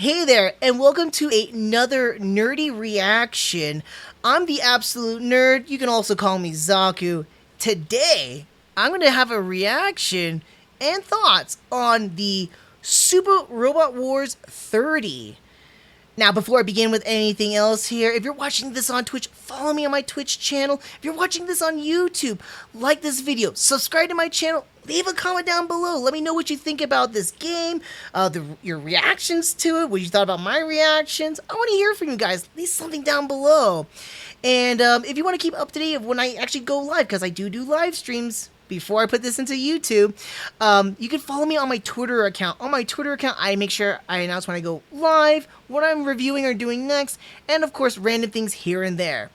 Hey there, and welcome to another nerdy reaction. I'm the absolute nerd. You can also call me Zaku. Today, I'm going to have a reaction and thoughts on the Super Robot Wars 30. Now, before I begin with anything else here, if you're watching this on Twitch, follow me on my Twitch channel. If you're watching this on YouTube, like this video, subscribe to my channel, leave a comment down below. Let me know what you think about this game, your reactions to it, what you thought about my reactions. I want to hear from you guys. Leave something down below. And if you want to keep up to date of when I actually go live, because I do live streams before I put this into YouTube, you can follow me on my Twitter account. On my Twitter account, I make sure I announce when I go live, what I'm reviewing or doing next, and of course, random things here and there.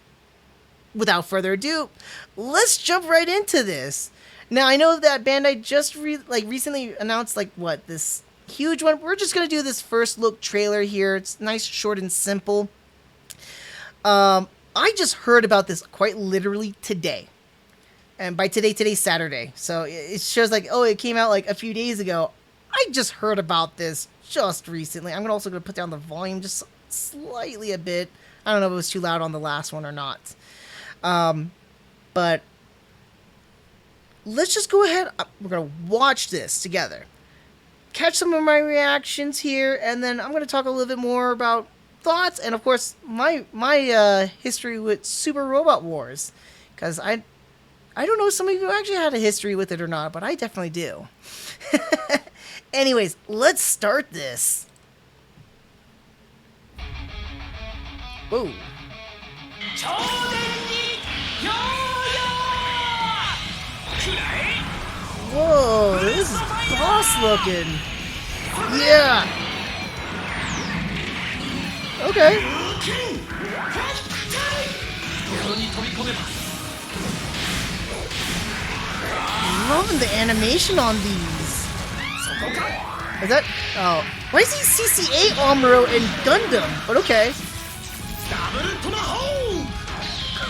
Without further ado, let's jump right into this. Now, I know that Bandai just recently announced this huge one. We're just gonna do this first look trailer here. It's nice, short, and simple. I just heard about this quite literally today. And by today's Saturday. So it shows it came out a few days ago. I just heard about this just recently. I'm also going to put down the volume just slightly a bit. I don't know if it was too loud on the last one or not. But let's just go ahead. We're going to watch this together. Catch some of my reactions here. And then I'm going to talk a little bit more about thoughts. And of course, my history with Super Robot Wars. Because I don't know if some of you actually had a history with it or not, but I definitely do. Anyways, let's start this. Whoa. Whoa, this is boss looking. Yeah. Okay. Loving the animation on these. Is that? Oh, why is he CCA Amuro and Gundam? But okay.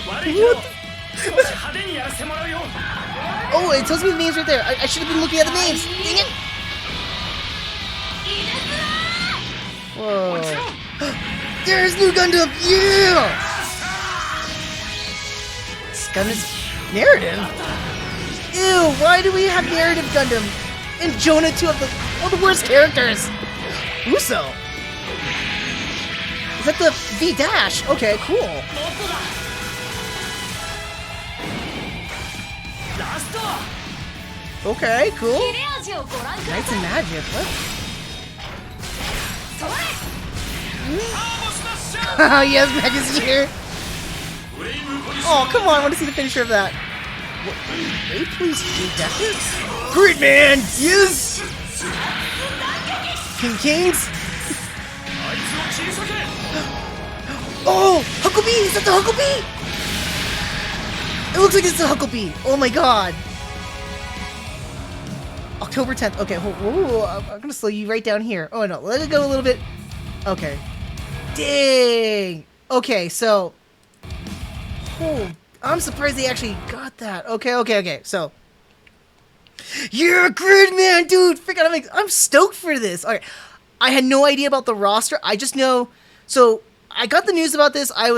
What? Oh, it tells me the names right there. I should have been looking at the names. Dang it! Whoa! There's new Gundam. Yeah! This Gundam's narrative. Ew, why do we have narrative Gundam? And Jonah, two of the worst characters. Uso. Is that the V-Dash? Okay, cool. Okay, cool. Knights and Magic, what? Oh, yes, Magic's here. Oh, come on, I want to see the finisher of that. Wait, please, Decker? Grid Man! Yes! King Kings? Oh! Huckabee! Is that the Huckabee? It looks like it's the Huckabee! Oh my god! October 10th. Okay, I'm gonna slow you right down here. Oh no, let it go a little bit. Okay. Dang! Okay, so... Oh, I'm surprised they actually got that. Okay. So, you're a Grid Man, dude. Freaking, I'm stoked for this. All right, I had no idea about the roster. I just know. So I got the news about this. I'm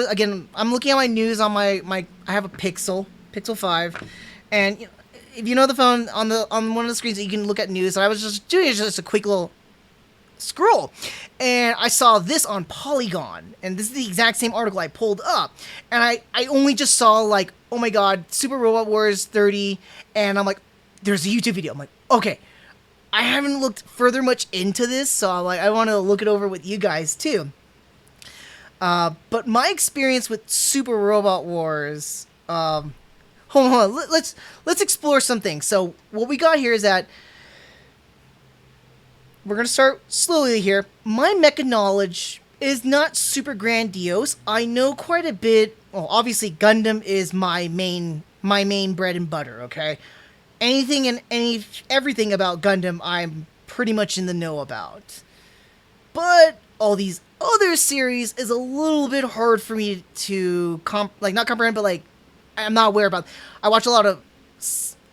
looking at my news on my. I have a Pixel 5, and if you know the phone on one of the screens that you can look at news. So I was just doing just a quick little scroll, and I saw this on Polygon, and this is the exact same article I pulled up, and I only just saw oh my god, Super Robot Wars 30, and I'm like, there's a YouTube video. I'm like, okay, I haven't looked further much into this, so I want to look it over with you guys too. But my experience with Super Robot Wars, hold on, let's explore some things. So what we got here is that we're going to start slowly here. My mecha knowledge is not super grandiose. I know quite a bit. Well, obviously Gundam is my main bread and butter, okay? Anything and everything about Gundam I'm pretty much in the know about. But all these other series is a little bit hard for me to not comprehend, but I'm not aware about. I watch a lot of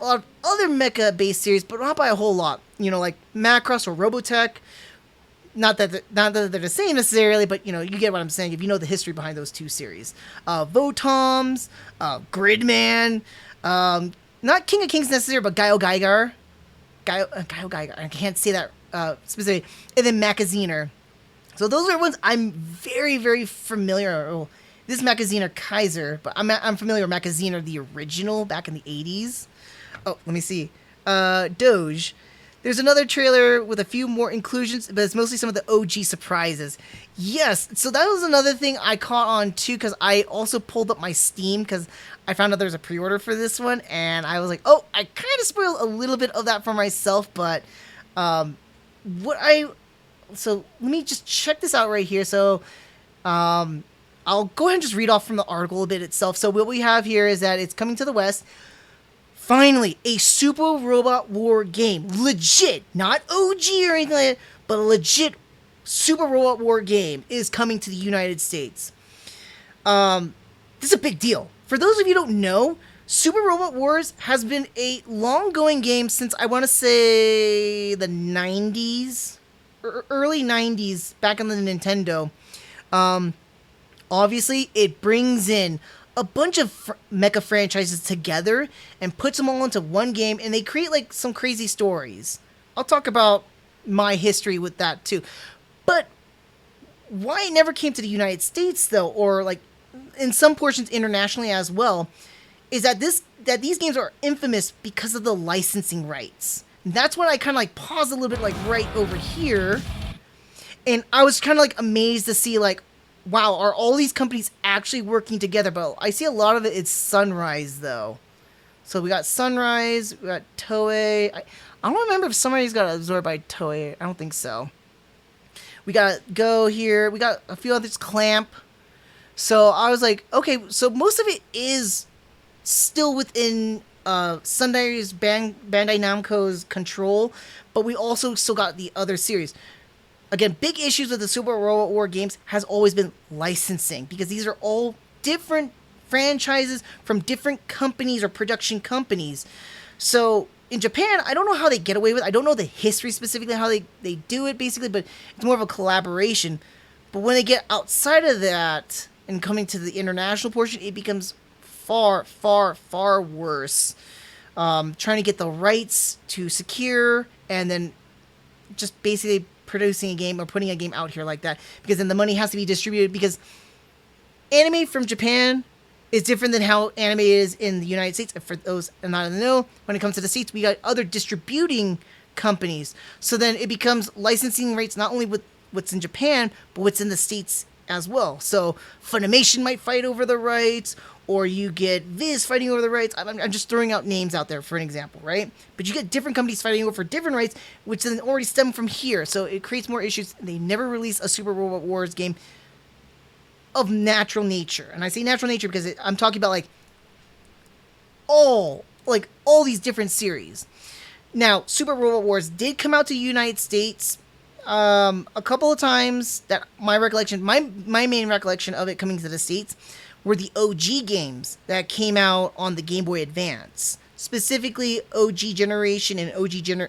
other mecha-based series, but not by a whole lot. Like Macross or Robotech. not that they're the same necessarily, but you get what I'm saying if you know the history behind those two series. Votoms, Gridman, not King of Kings necessarily, but Gaio Geiger. Gaio Geiger. I can't say that specifically. And then Macaziner. So those are ones I'm very, very familiar. Well, this is Macaziner Kaiser, but I'm familiar with Macaziner, the original, back in the 80s. Oh, let me see. Doge. There's another trailer with a few more inclusions, but it's mostly some of the OG surprises. Yes, so that was another thing I caught on too, because I also pulled up my Steam, because I found out there's a pre-order for this one, and I was like, oh, I kind of spoiled a little bit of that for myself, but so let me just check this out right here. So I'll go ahead and just read off from the article a bit itself. So what we have here is that it's coming to the West. Finally, a Super Robot War game. Legit. Not OG or anything like that, but a legit Super Robot War game is coming to the United States. This is a big deal. For those of you who don't know, Super Robot Wars has been a long-going game since, I want to say, the 90s. Early 90s, back on the Nintendo. Obviously, it brings in a bunch of mecha franchises together and puts them all into one game, and they create like some crazy stories. I'll talk about my history with that too. But why it never came to the United States though, or like in some portions internationally as well, is that these games are infamous because of the licensing rights. And that's when I kind of like paused a little bit, like right over here, and I was kind of like amazed to see like, wow, are all these companies actually working together? But I see a lot of it's Sunrise, though. So we got Sunrise, we got Toei. I don't remember if Sunrise got absorbed by Toei. I don't think so. We got Go here. We got a few others, Clamp. So I was like, okay, so most of it is still within Sunday's Bandai Namco's control, but we also still got the other series. Again, big issues with the Super Robot War games has always been licensing, because these are all different franchises from different companies or production companies. So in Japan, I don't know how they get away with it. I don't know the history specifically, how they do it basically, but it's more of a collaboration. But when they get outside of that and coming to the international portion, it becomes far, far, far worse. Trying to get the rights to secure and then just basically producing a game or putting a game out here like that, because then the money has to be distributed, because anime from Japan is different than how anime is in the United States. And for those not in the know, when it comes to the States, we got other distributing companies. So then it becomes licensing rates not only with what's in Japan, but what's in the States as well. So Funimation might fight over the rights, or you get Viz fighting over the rights. I'm just throwing out names out there for an example, right? But you get different companies fighting over different rights, which then already stem from here. So it creates more issues. They never release a Super Robot Wars game of natural nature. And I say natural nature because I'm talking about all these different series. Now, Super Robot Wars did come out to the United States a couple of times. That my main recollection of it coming to the States were the OG games that came out on the Game Boy Advance, specifically OG Generation and Original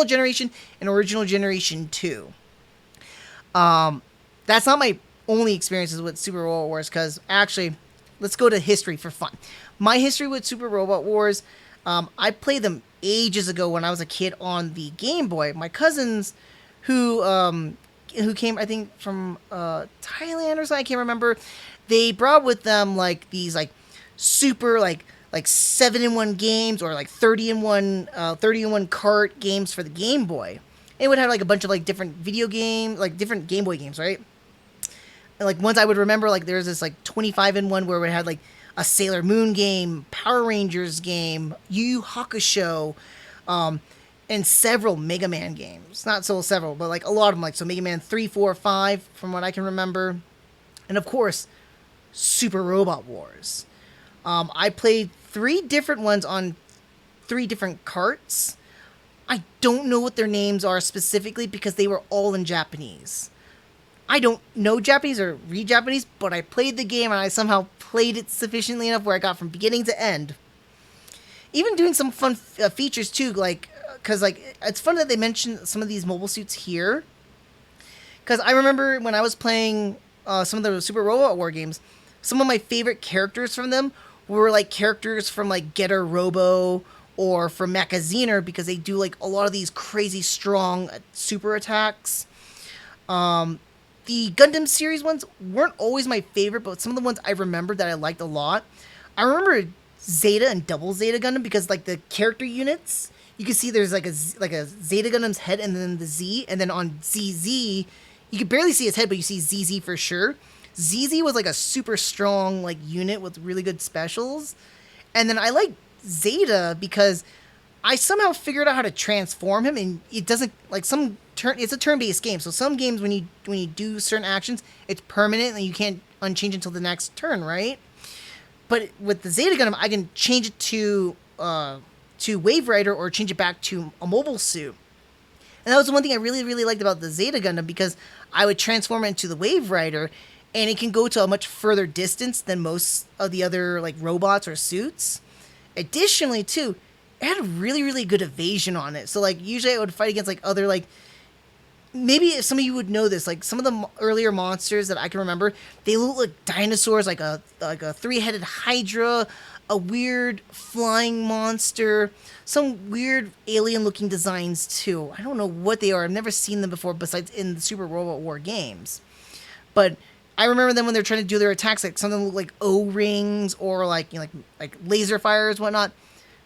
Generation and Original Generation 2. That's not my only experiences with Super Robot Wars, because actually, let's go to history for fun. My history with Super Robot Wars, I played them ages ago when I was a kid on the Game Boy. My cousins, who came, I think, from Thailand or something, I can't remember, they brought with them these super 7-in-1 games, or 30-in-1 cart games for the Game Boy. It would have a bunch of different video games, different Game Boy games, right? And ones I would remember, there's this 25-in-1 where it had a Sailor Moon game, Power Rangers game, Yu Yu Hakusho, and several Mega Man games. Not so several, but a lot of them, so Mega Man 3, 4, 5, from what I can remember. And of course, Super Robot Wars. I played 3 different ones on 3 different carts. I don't know what their names are specifically because they were all in Japanese. I don't know Japanese or read Japanese, but I played the game and I somehow played it sufficiently enough where I got from beginning to end. Even doing some fun features too, because it's fun that they mention some of these mobile suits here, Because I remember when I was playing some of the Super Robot War games, some of my favorite characters from them were like characters from like Getter Robo or from Mecha because they do like a lot of these crazy strong super attacks. The Gundam series ones weren't always my favorite, but some of the ones I remembered that I liked a lot. I remember Zeta and Double Zeta Gundam because like the character units, you can see there's like a Zeta Gundam's head and then the Z, and then on ZZ, you could barely see his head, but you see ZZ for sure. ZZ was like a super strong like unit with really good specials, and then I like Zeta because I somehow figured out how to transform him, and it doesn't like some turn. It's a turn-based game, so some games when you do certain actions, it's permanent and you can't unchange until the next turn, right? But with the Zeta Gundam, I can change it to Wave Rider or change it back to a mobile suit. And that was the one thing I really, really liked about the Zeta Gundam because I would transform it into the Wave Rider, and it can go to a much further distance than most of the other like robots or suits. Additionally, too, it had really, really good evasion on it. So like usually I would fight against like other like maybe if some of you would know this, like some of the earlier monsters that I can remember, they look like dinosaurs, like a three-headed Hydra, a weird flying monster, some weird alien-looking designs too. I don't know what they are. I've never seen them before besides in the Super Robot War games. But I remember them when they're trying to do their attacks, like something look like O-rings or like like laser fires, whatnot.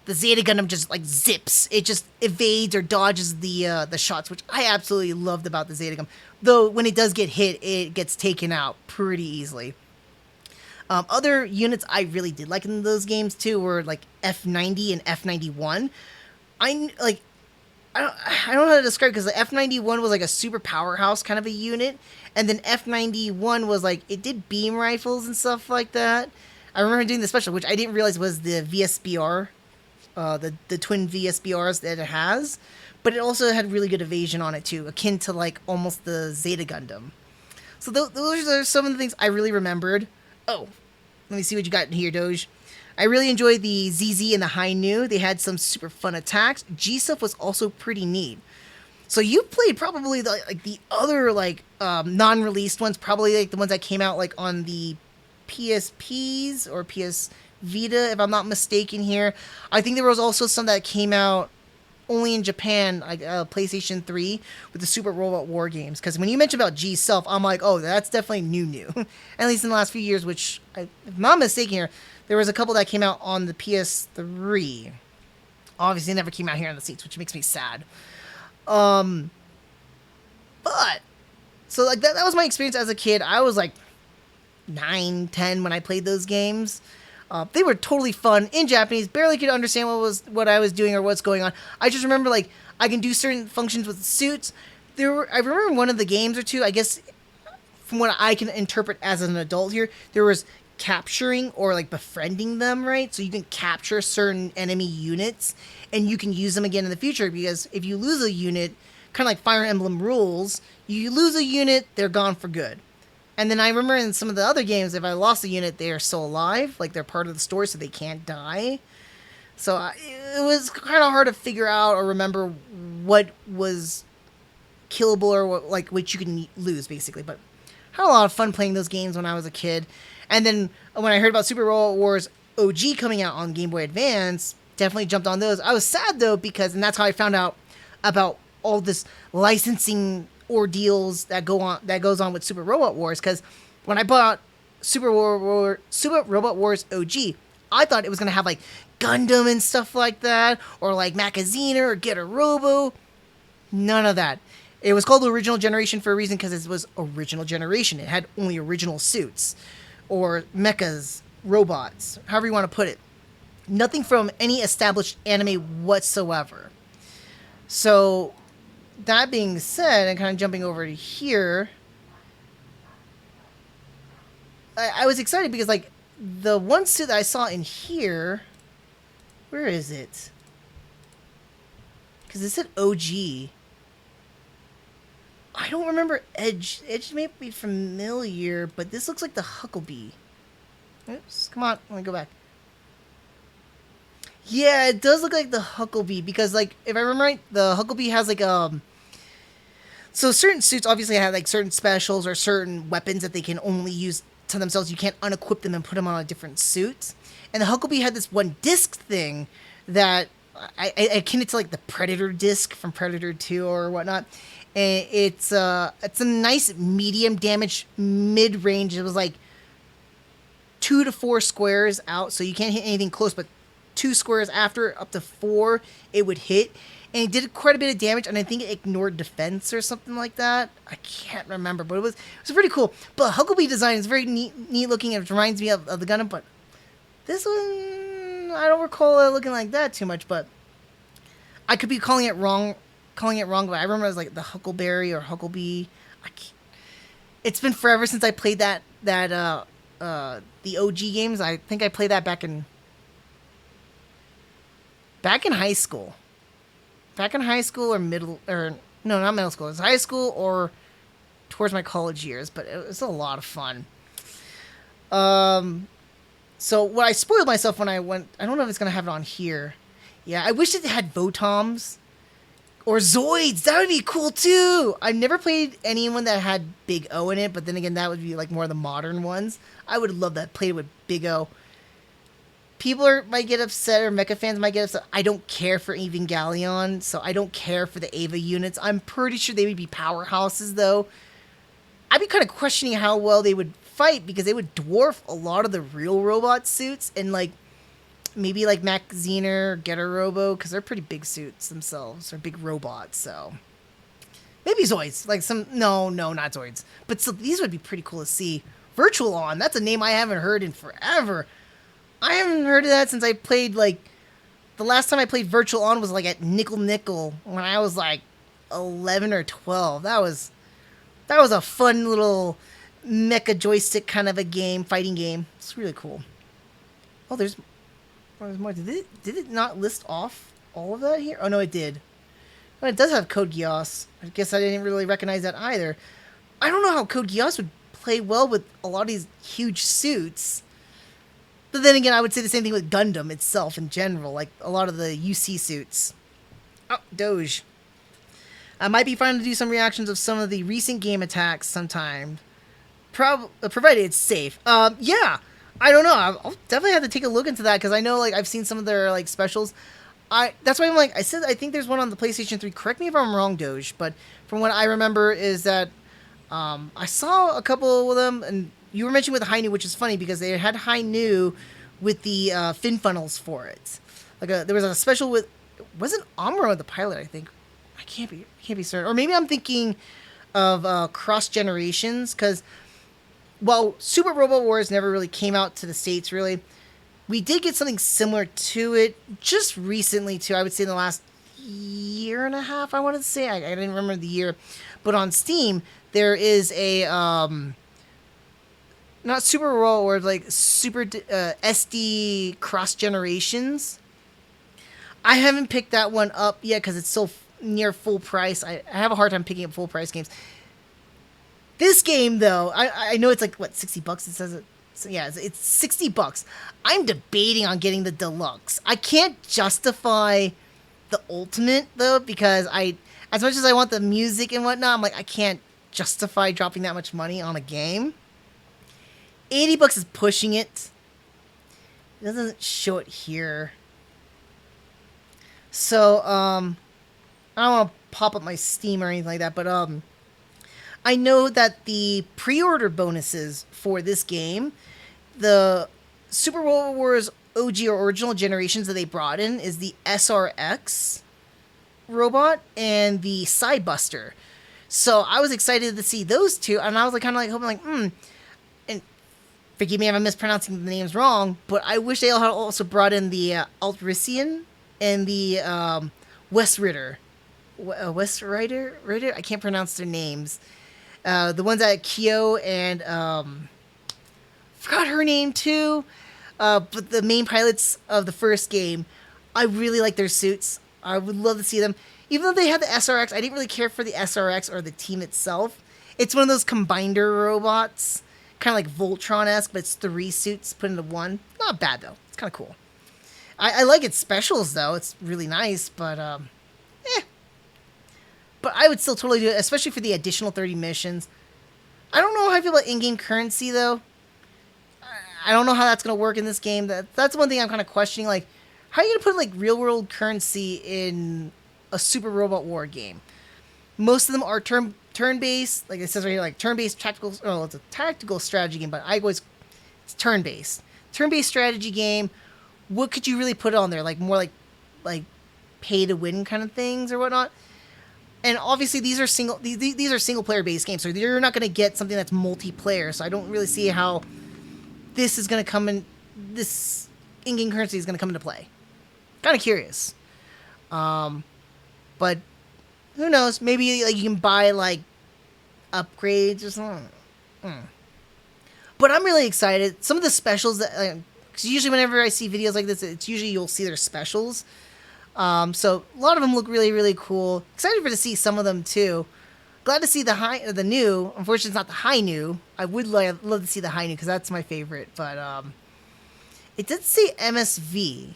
The Zeta Gundam just like zips. It just evades or dodges the shots, which I absolutely loved about the Zeta Gundam. Though when it does get hit, it gets taken out pretty easily. Other units I really did like in those games too were like F90 and F91. I don't know how to describe it because the F91 was like a super powerhouse kind of a unit, and then F91 was like it did beam rifles and stuff like that. I remember doing the special, which I didn't realize was the VSBR, the twin VSBRs that it has, but it also had really good evasion on it too, akin to like almost the Zeta Gundam. So those are some of the things I really remembered. Oh, let me see what you got in here, Doge. I really enjoyed the ZZ and the Hi-Nu. They had some super fun attacks. G-Stuff was also pretty neat. So you played probably the other non-released ones, probably like the ones that came out like on the PSPs or PS Vita, if I'm not mistaken here. I think there was also some that came out only in Japan, like PlayStation 3 with the Super Robot War games. Because when you mentioned about G-Self, I'm like, oh, that's definitely new. At least in the last few years, which, if I'm not mistaken here, there was a couple that came out on the PS3. Obviously, it never came out here on the States, which makes me sad. But, so like that was my experience as a kid. I was like 9, 10 when I played those games. They were totally fun in Japanese. Barely could understand what I was doing or what's going on. I just remember like I can do certain functions with suits. I remember one of the games or two. I guess from what I can interpret as an adult here, there was capturing or like befriending them, right? So you can capture certain enemy units and you can use them again in the future. Because if you lose a unit, kind of like Fire Emblem rules, you lose a unit, they're gone for good. And then I remember in some of the other games, if I lost a unit, they are still alive. Like, they're part of the story, so they can't die. So it was kind of hard to figure out or remember what was killable or what you can lose, basically. But I had a lot of fun playing those games when I was a kid. And then when I heard about Super Robot Wars OG coming out on Game Boy Advance, definitely jumped on those. I was sad, though, and that's how I found out about all this licensing ordeals that goes on with Super Robot Wars, because when I bought Super Robot Wars OG, I thought it was gonna have like Gundam and stuff like that, or like Mecha or Getter Robo. None of that. It was called the Original Generation for a reason, because it was original generation. It had only original suits or mechas, robots, however you want to put it. Nothing from any established anime whatsoever. So that being said, and kind of jumping over to here, I was excited because, like, the one suit that I saw in here, where is it? Because it said OG. I don't remember Edge. Edge may be familiar, but this looks like the Hucklebee. Oops, come on, let me go back. Yeah, it does look like the Hucklebee because, like, if I remember right, the Hucklebee has like So certain suits obviously have like certain specials or certain weapons that they can only use to themselves. You can't unequip them and put them on a different suit. And the Huckleberry had this one disc thing that I akin it to like the Predator disc from Predator 2 or whatnot. And it's a nice medium damage mid range. It was like 2 to 4 squares out, so you can't hit anything close, but 2 squares after up to 4 it would hit. And it did quite a bit of damage, and I think it ignored defense or something like that. I can't remember, but it was pretty cool. But Huckleberry design is very neat looking. It reminds me of the Gundam, but this one I don't recall it looking like that too much. But I could be calling it wrong, but I remember it was like the Huckleberry or Hucklebee. It's been forever since I played that the OG games. I think I played that back in high school. Back in high school or no, not middle school. It was high school or towards my college years, but it was a lot of fun. So what I spoiled myself when I went, I don't know if it's going to have it on here. Yeah, I wish it had Votoms or Zoids. That would be cool too. I've never played anyone that had Big O in it, but then again, that would be like more of the modern ones. I would love that. Played with Big O. People might get upset, or mecha fans might get upset. I don't care for Evangelion, so I don't care for the Eva units. I'm pretty sure they would be powerhouses, though. I'd be kind of questioning how well they would fight, because they would dwarf a lot of the real robot suits, and like maybe like Mac Zener or Getter Robo, because they're pretty big suits themselves, or big robots. So maybe Zoids, like no, not Zoids, but still, these would be pretty cool to see. Virtual On, that's a name I haven't heard in forever. I haven't heard of that since I played, like, the last time I played Virtual On was, like, at Nickel when I was, like, 11 or 12. That was a fun little mecha joystick kind of a game, fighting game. It's really cool. Oh, there's more. Did it not list off all of that here? Oh, no, it did. Oh, it does have Code Geass. I guess I didn't really recognize that either. I don't know how Code Geass would play well with a lot of these huge suits. But then again, I would say the same thing with Gundam itself in general, like a lot of the UC suits. Oh, Doge. I might be fine to do some reactions of some of the recent game attacks sometime. Provided it's safe. Yeah. I don't know. I'll definitely have to take a look into that, because I know, like, I've seen some of their, like, specials. That's why I'm like, I think there's one on the PlayStation 3. Correct me if I'm wrong, Doge, but from what I remember is that I saw a couple of them, and you were mentioning with Hainu, which is funny because they had Hainu with the fin funnels for it. Like there was a special with, wasn't Amuro the pilot? I think I can't be certain, or maybe I'm thinking of Cross Generations, because while Super Robot Wars never really came out to the States, really, we did get something similar to it just recently too. I would say in the last year and a half. I wanted to say I didn't remember the year, but on Steam there is a not Super Roll, or like Super SD Cross Generations. I haven't picked that one up yet because it's so near full price. I have a hard time picking up full price games. This game, though, I know it's like, what, $60? It says it. So yeah, it's $60. I'm debating on getting the deluxe. I can't justify the ultimate, though, because as much as I want the music and whatnot, I'm like, I can't justify dropping that much money on a game. $80 is pushing it. It doesn't show it here. So, I don't want to pop up my Steam or anything like that, but, I know that the pre-order bonuses for this game, the Super Robot Wars OG or original generations that they brought in is the SRX robot and the Sidebuster. So I was excited to see those two, and I was like, kind of like hoping, like, and forgive me if I'm mispronouncing the names wrong, but I wish they had also brought in the Altrician and the West Ritter. West Rider? I can't pronounce their names. The ones at Kyo and forgot her name too. But the main pilots of the first game, I really like their suits. I would love to see them. Even though they had the SRX, I didn't really care for the SRX or the team itself. It's one of those combiner robots, kind of like Voltron-esque, but it's 3 suits put into one. Not bad though. It's kind of cool. I like its specials though. It's really nice, but but I would still totally do it, especially for the additional 30 missions. I don't know how I feel about in-game currency though. I don't know how that's gonna work in this game. That's one thing I'm kind of questioning. Like, how are you gonna put like real-world currency in a Super Robot War game? Most of them are turn-based. Like it says right here, like turn-based tactical. Oh, it's a tactical strategy game, but it's turn-based. Turn-based strategy game. What could you really put on there? Like more like pay-to-win kind of things or whatnot. And obviously these are single player based games, so you're not going to get something that's multiplayer. So I don't really see how this is going to come in. This in-game currency is going to come into play. Kind of curious, but who knows? Maybe like you can buy like upgrades or something. But I'm really excited. Some of the specials that, because usually whenever I see videos like this, it's usually you'll see their specials. So a lot of them look really, really cool. Excited to see some of them too. Glad to see the new. Unfortunately, it's not the high new. I would love to see the high new because that's my favorite. But it did say MSV.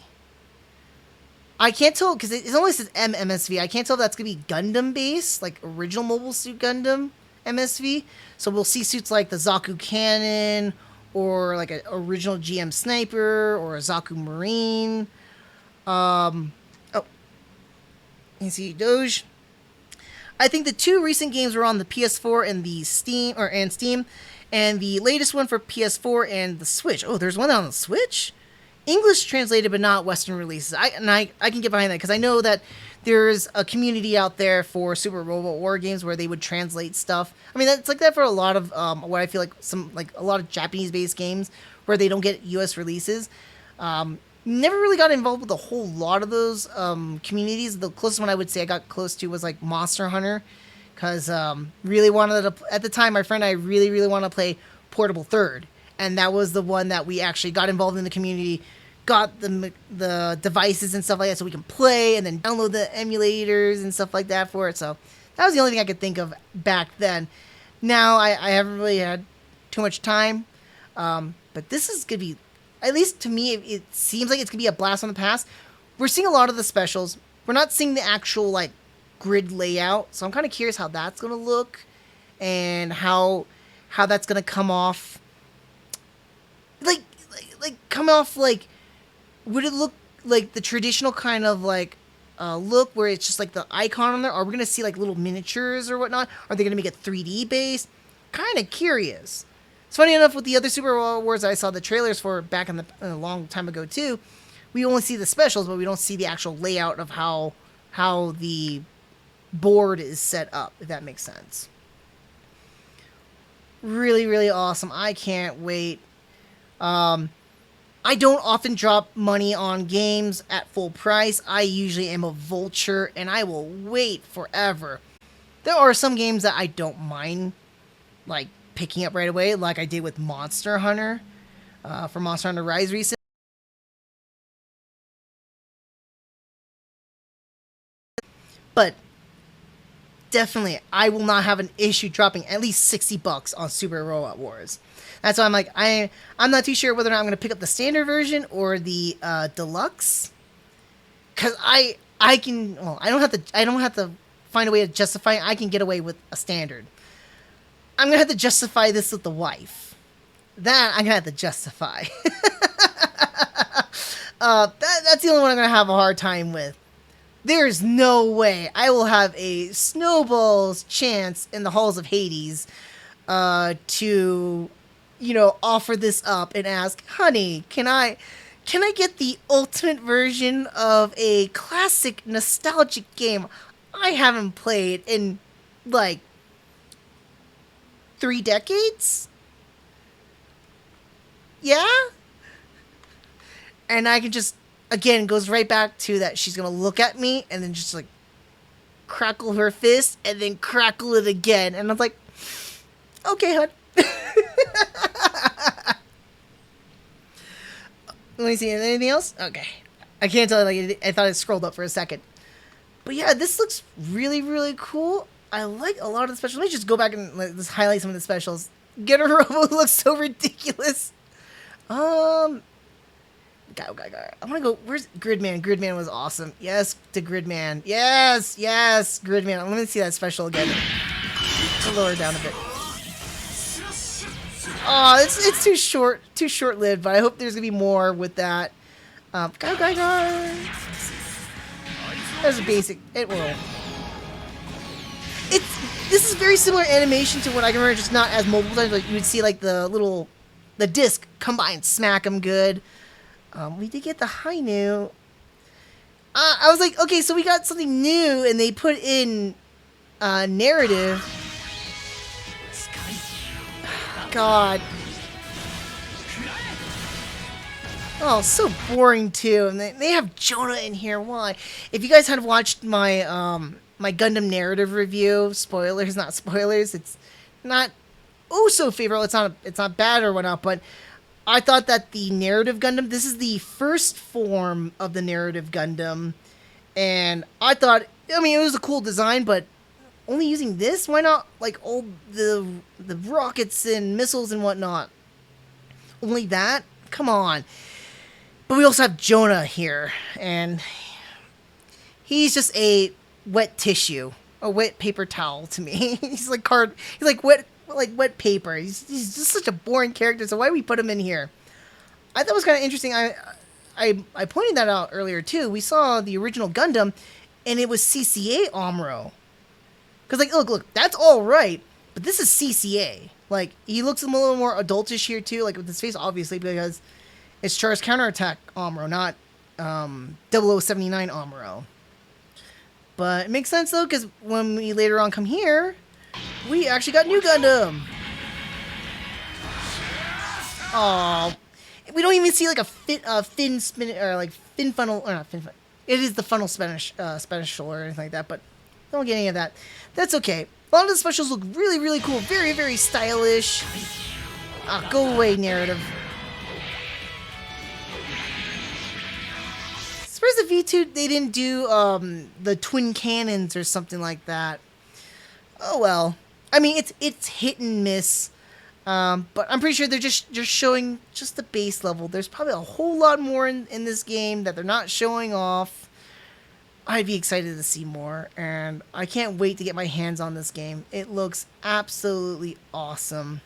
I can't tell because it only says MMSV. I can't tell if that's gonna be Gundam based, like original Mobile Suit Gundam MSV. So we'll see suits like the Zaku Cannon, or like an original GM Sniper, or a Zaku Marine. You see Doge. I think the two recent games were on the PS4 and the Steam, and the latest one for PS4 and the Switch. Oh, there's one on the Switch? English translated, but not Western releases. I can get behind that because I know that there's a community out there for Super Robot War games where they would translate stuff. I mean, that's like that for a lot of what I feel like a lot of Japanese-based games where they don't get U.S. releases. Never really got involved with a whole lot of those communities. The closest one I would say I got close to was like Monster Hunter, because really wanted to, at the time, my friend and I really wanted to play Portable Third, and that was the one that we actually got involved in the community, got the devices and stuff like that so we can play, and then download the emulators and stuff like that for it. So that was the only thing I could think of back then. Now I haven't really had too much time, but this is gonna be, at least to me, it seems like it's going to be a blast from the past. We're seeing a lot of the specials. We're not seeing the actual, like, grid layout. So I'm kind of curious how that's going to look. And how that's going to come off. Like, come off, like, would it look like the traditional kind of, like, look where it's just, like, the icon on there? Are we going to see, like, little miniatures or whatnot? Are they going to make it 3D based? Kind of curious. It's funny enough, with the other Super Wars I saw the trailers for back in a long time ago too, we only see the specials, but we don't see the actual layout of how the board is set up, if that makes sense. Really, really awesome. I can't wait. I don't often drop money on games at full price. I usually am a vulture, and I will wait forever. There are some games that I don't mind, like, picking up right away, like I did with Monster Hunter, for Monster Hunter Rise recently. But definitely, I will not have an issue dropping at least $60 on Super Robot Wars. That's why I'm like, I'm not too sure whether or not I'm going to pick up the standard version or the deluxe, because I don't have to find a way to justify it. I can get away with a standard. I'm going to have to justify this with the wife. That I'm going to have to justify. That's the only one I'm going to have a hard time with. There's no way I will have a snowball's chance in the halls of Hades to, offer this up and ask, honey, can I get the ultimate version of a classic nostalgic game I haven't played in, like, 3 decades? Yeah? And I can just, again, goes right back to that she's going to look at me and then just, like, crackle her fist and then crackle it again. And I'm like, okay, hon. Let me see, anything else? Okay. I can't tell, like, I thought it scrolled up for a second. But yeah, this looks really, really cool. I like a lot of the specials. Let me just go back and let's highlight some of the specials. Get a Robo looks so ridiculous. I want to go. Where's Gridman? Gridman was awesome. Yes, to Gridman. Yes, yes, Gridman. Let me see that special again. I'll lower it down a bit. Oh, it's too short-lived. But I hope there's gonna be more with that. Go. There's a basic. It will. This is very similar animation to what I can remember, just not as mobile times. Like you would see like the disc come by and smack them good. We did get the Hainu. I was like, okay, so we got something new, and they put in narrative. God. Oh, so boring too. And they have Jonah in here. Why? If you guys had watched my my Gundam narrative review, spoilers, not spoilers. It's not so favorable. It's not bad or whatnot, but I thought that the narrative Gundam, this is the first form of the narrative Gundam, and I thought, I mean, it was a cool design, but only using this? Why not, like, all the rockets and missiles and whatnot? Only that? Come on. But we also have Jonah here, and he's just a wet tissue, a wet paper towel to me. He's like wet paper. He's just such a boring character, so why we put him in here? I thought it was kind of interesting. I pointed that out earlier too. We saw the original Gundam, and it was CCA Amuro. Because, like, look, that's all right, but this is CCA. Like, he looks a little more adultish here too, like with his face, obviously, because it's Char's Counterattack Amuro, not 0079 Amuro. But it makes sense though, because when we later on come here, we actually got new Gundam. Oh, we don't even see like a fin spin or like fin funnel or not fin. It is the funnel Spanish or anything like that, but don't get any of that. That's okay. A lot of the specials look really, really cool. Very, very stylish. Go away, narrative. Where's the V2? They didn't do the twin cannons or something like that. Oh well. I mean, it's hit and miss. But I'm pretty sure they're just showing just the base level. There's probably a whole lot more in this game that they're not showing off. I'd be excited to see more, and I can't wait to get my hands on this game. It looks absolutely awesome.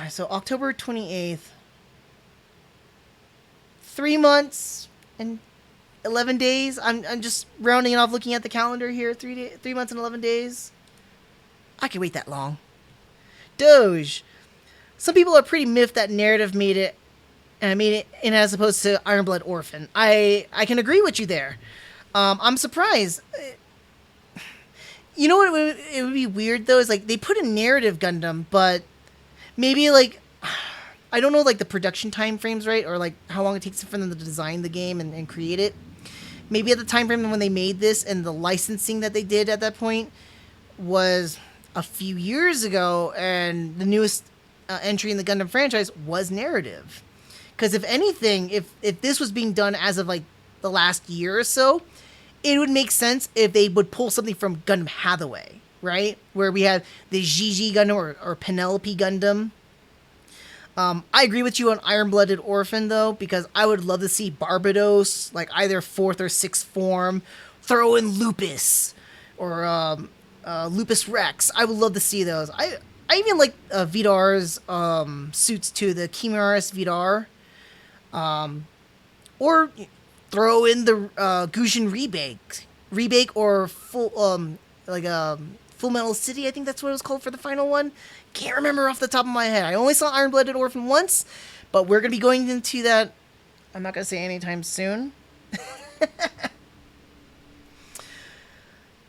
So October 28th. 3 months and 11 days. I'm just rounding it off, looking at the calendar here. 3 months and 11 days. I can wait that long. Doge. Some people are pretty miffed that narrative made it in as opposed to Iron Blood Orphan. I can agree with you there. I'm surprised. You know what it would be weird though is like they put a narrative Gundam, but maybe like I don't know like the production time frames, right? Or like how long it takes for them to design the game and create it. Maybe at the time frame when they made this and the licensing that they did at that point was a few years ago, and the newest entry in the Gundam franchise was narrative. Because if anything, if this was being done as of like the last year or so, it would make sense if they would pull something from Gundam Hathaway, right? Where we had the Gigi Gundam or Penelope Gundam. I agree with you on Iron Blooded Orphan though, because I would love to see Barbados, like either 4th or 6th form, throw in Lupus or Lupus Rex. I would love to see those. I even like Vidar's suits too, the Chimaris Vidar. Or throw in the Gushin Rebake or Full Full Metal City. I think that's what it was called for the final one. Can't remember off the top of my head. I only saw Iron Blooded Orphan once, but we're gonna be going into that. I'm not gonna say anytime soon.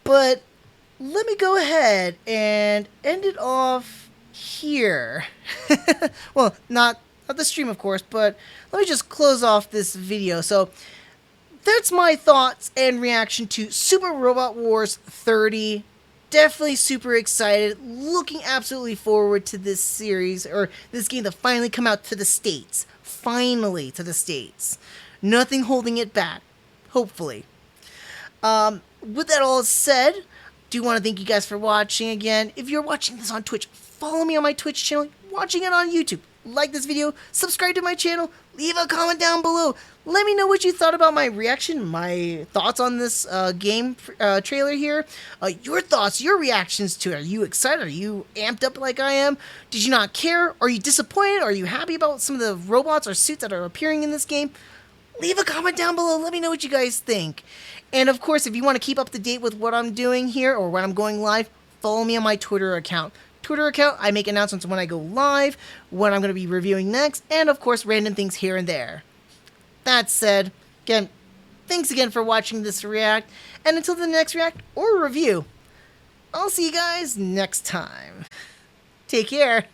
But let me go ahead and end it off here. Well, not the stream, of course, but let me just close off this video. So that's my thoughts and reaction to Super Robot Wars 30. Definitely super excited. Looking absolutely forward to this series, or this game to finally come out to the States. Finally to the States. Nothing holding it back. Hopefully. With that all said, do want to thank you guys for watching again. If you're watching this on Twitch, follow me on my Twitch channel. Watching it on YouTube, like this video, subscribe to my channel, leave a comment down below. Let me know what you thought about my reaction, my thoughts on this game trailer here. Your thoughts, your reactions to it. Are you excited? Are you amped up like I am? Did you not care? Are you disappointed? Are you happy about some of the robots or suits that are appearing in this game? Leave a comment down below. Let me know what you guys think. And of course, if you want to keep up to date with what I'm doing here or when I'm going live, follow me on my Twitter account. I make announcements when I go live, what I'm going to be reviewing next, and of course, random things here and there. That said, again, thanks again for watching this react, and until the next react or review, I'll see you guys next time. Take care.